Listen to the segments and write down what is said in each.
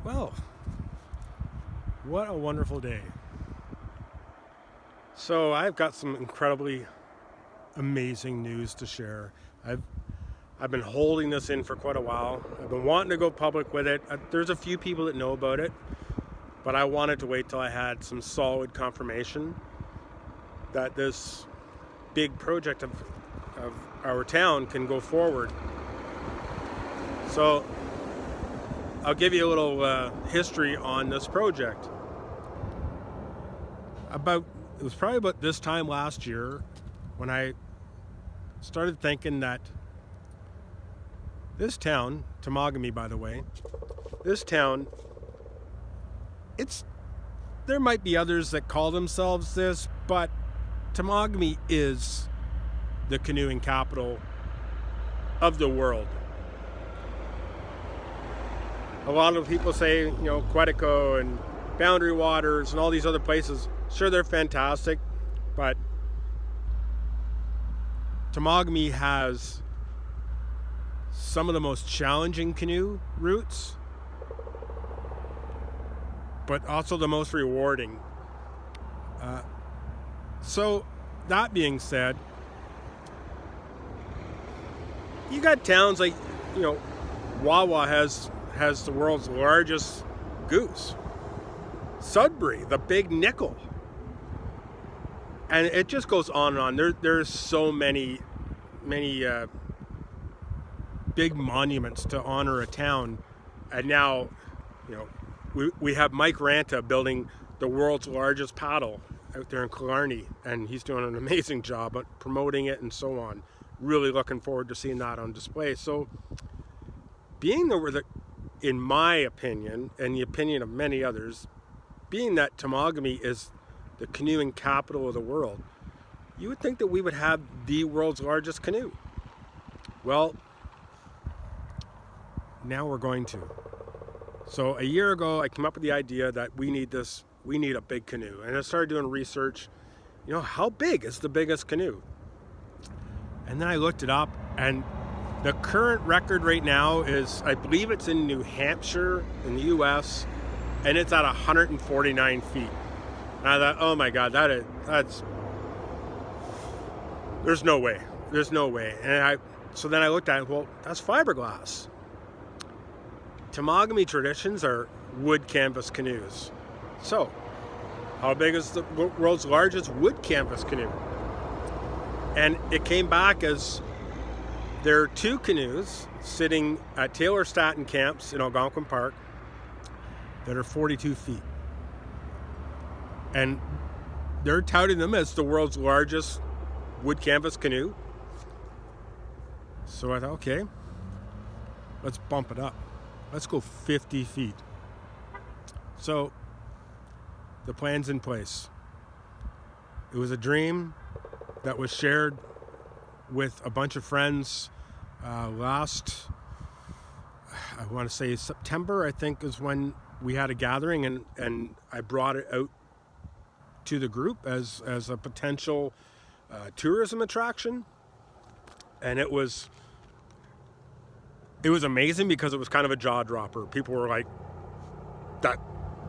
Well, what a wonderful day. So I've got some incredibly amazing news to share. I've been holding this in for quite a while. I've been wanting to go public with it. There's a few people that know about it, but I wanted to wait till I had some solid confirmation that this big project of our town can go forward. So I'll give you a little history on this project. It was probably about this time last year when I started thinking that this town, Temagami by the way, this town, there might be others that call themselves this, but Temagami is the canoeing capital of the world. A lot of people say, Quetico and Boundary Waters and all these other places, sure, they're fantastic, but Temagami has some of the most challenging canoe routes, but also the most rewarding. So that being said, you got towns like, Wawa has the world's largest goose. Sudbury, the big nickel. And it just goes on and on. There's so many big monuments to honor a town. And now, we have Mike Ranta building the world's largest paddle out there in Killarney, and he's doing an amazing job at promoting it and so on. Really looking forward to seeing that on display. So being in my opinion, and the opinion of many others, being that Temagami is the canoeing capital of the world, you would think that we would have the world's largest canoe. Well, now we're going to. So a year ago, I came up with the idea that we need a big canoe. And I started doing research, how big is the biggest canoe? And then I looked it up, and the current record right now is, I believe it's in New Hampshire in the US, and it's at 149 feet. And I thought, oh my God, there's no way. So then I looked at it, well, that's fiberglass. Temagami traditions are wood canvas canoes. So, how big is the world's largest wood canvas canoe? And it came back as there are two canoes sitting at Taylor Staton Camps in Algonquin Park that are 42 feet. And they're touting them as the world's largest wood canvas canoe. So I thought, okay, let's bump it up. Let's go 50 feet. So the plan's in place. It was a dream that was shared with a bunch of friends last, I want to say September, I think, is when we had a gathering, and I brought it out to the group as a potential tourism attraction. And it was amazing because it was kind of a jaw dropper. People were like,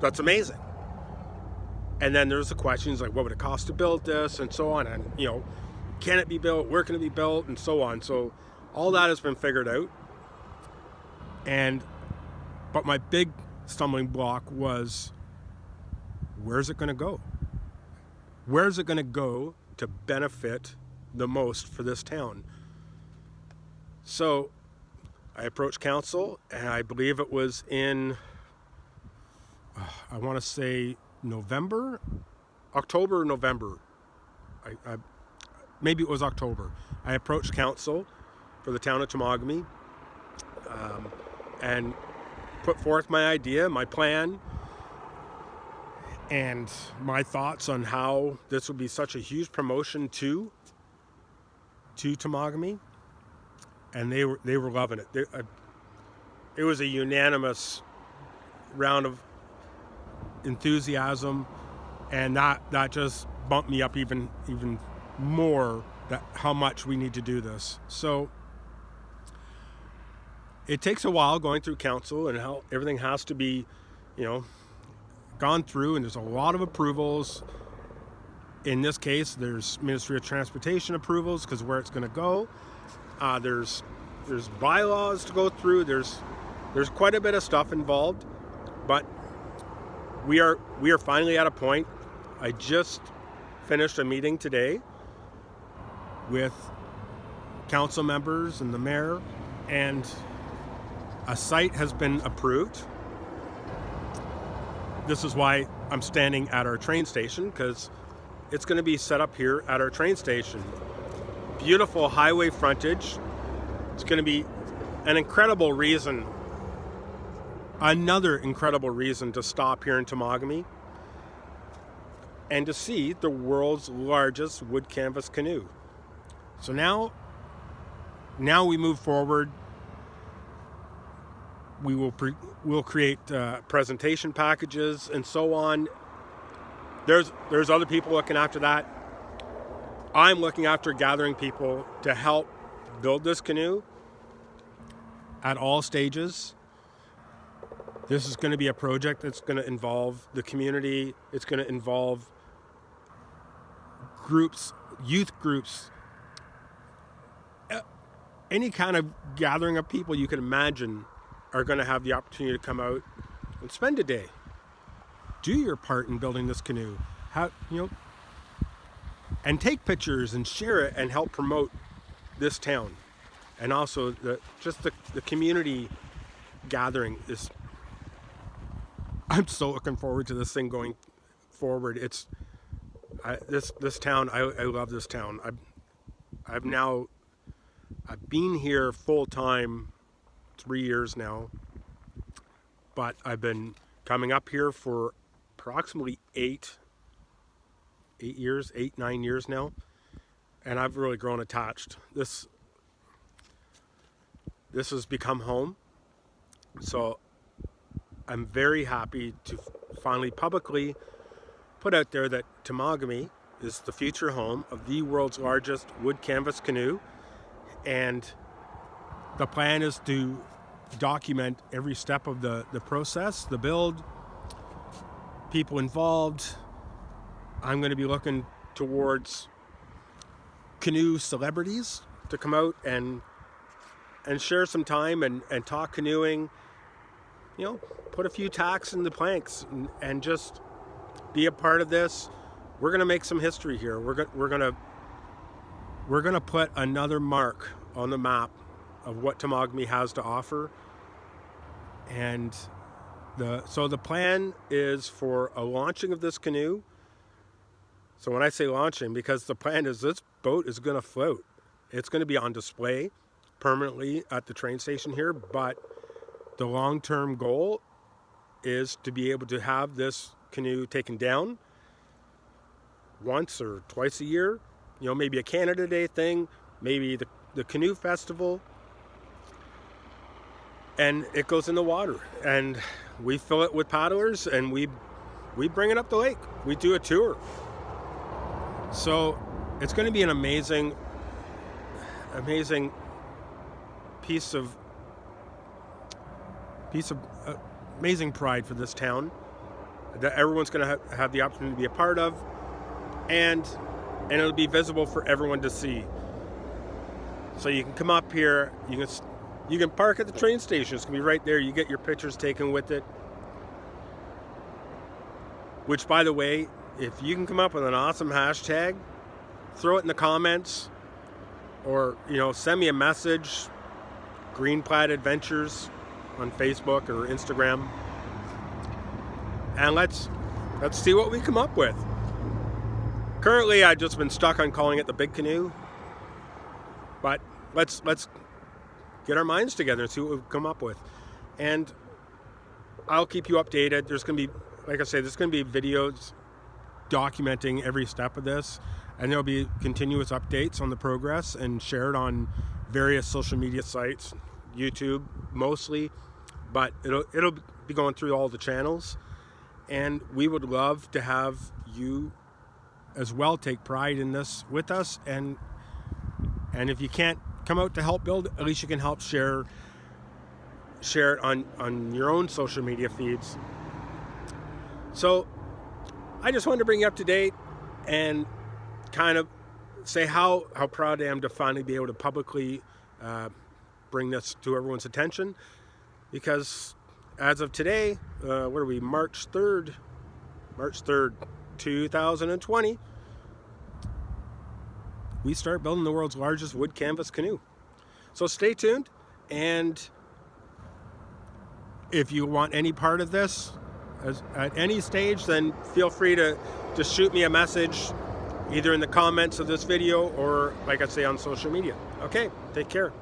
that's amazing. And then there's the questions like, what would it cost to build this, and so on, and can it be built, where can it be built, and so on. So all that has been figured out. But my big stumbling block was, where's it going to go? Where's it going to go to benefit the most for this town? So I approached council, and I believe it was in, I want to say October or November. Maybe it was October. I approached council for the town of Temagami and put forth my idea, my plan, and my thoughts on how this would be such a huge promotion to Temagami. And they were loving it. It was a unanimous round of enthusiasm, and that just bumped me up even more, that how much we need to do this. So it takes a while going through council, and how everything has to be gone through, and there's a lot of approvals. In this case, there's Ministry of Transportation approvals because where it's going to go. There's bylaws to go through. There's quite a bit of stuff involved, but we are finally at a point. I just finished a meeting today with council members and the mayor, and a site has been approved. This is why I'm standing at our train station, because it's going to be set up here at our train station. Beautiful highway frontage. It's going to be an incredible reason, another incredible reason to stop here in Temagami and to see the world's largest wood canvas canoe. So now we move forward. We'll create presentation packages and so on. There's other people looking after that. I'm looking after gathering people to help build this canoe at all stages. This is going to be a project that's going to involve the community. It's going to involve groups, youth groups, any kind of gathering of people you can imagine are going to have the opportunity to come out and spend a day. Do your part in building this canoe. And take pictures and share it and help promote this town. And also the community gathering is. I'm so looking forward to this thing going forward. This town. I love this town. I've been here full time 3 years now, but I've been coming up here for approximately 9 years now, and I've really grown attached. This has become home, so I'm very happy to finally publicly put out there that Temagami is the future home of the world's largest wood canvas canoe, and the plan is to document every step of the process, the build, people involved. I'm going to be looking towards canoe celebrities to come out and share some time and talk canoeing, put a few tacks in the planks and just be a part of this. We're going to make some history here. We're going to put another mark on the map of what Temagami has to offer. And the plan is for a launching of this canoe. So when I say launching, because the plan is this boat is going to float. It's going to be on display permanently at the train station here, but the long-term goal is to be able to have this canoe taken down once or twice a year, maybe a Canada Day thing, maybe the canoe festival, and it goes in the water, and we fill it with paddlers, and we bring it up the lake. We do a tour. So it's going to be an amazing piece of amazing pride for this town that everyone's going to have the opportunity to be a part of, and it'll be visible for everyone to see. So you can come up here, you can park at the train station. It's going to be right there. You get your pictures taken with it. Which, by the way, if you can come up with an awesome hashtag, throw it in the comments, or send me a message, Green Plaid Adventures on Facebook or Instagram, and let's see what we come up with. Currently, I've just been stuck on calling it the Big Canoe, but let's get our minds together and see what we come up with. And I'll keep you updated. There's going to be, like I say, there's going to be videos documenting every step of this, and there'll be continuous updates on the progress and shared on various social media sites, YouTube mostly, but it'll be going through all the channels, and we would love to have you as well take pride in this with us, and if you can't come out to help build, at least you can help share it on your own social media feeds So I just wanted to bring you up to date and kind of say how proud I am to finally be able to publicly bring this to everyone's attention, because as of today, what are we, March 3rd, 2020, we start building the world's largest wood canvas canoe. So stay tuned, and if you want any part of this at any stage, then feel free to just shoot me a message either in the comments of this video or, like I say, on social media. Okay, take care.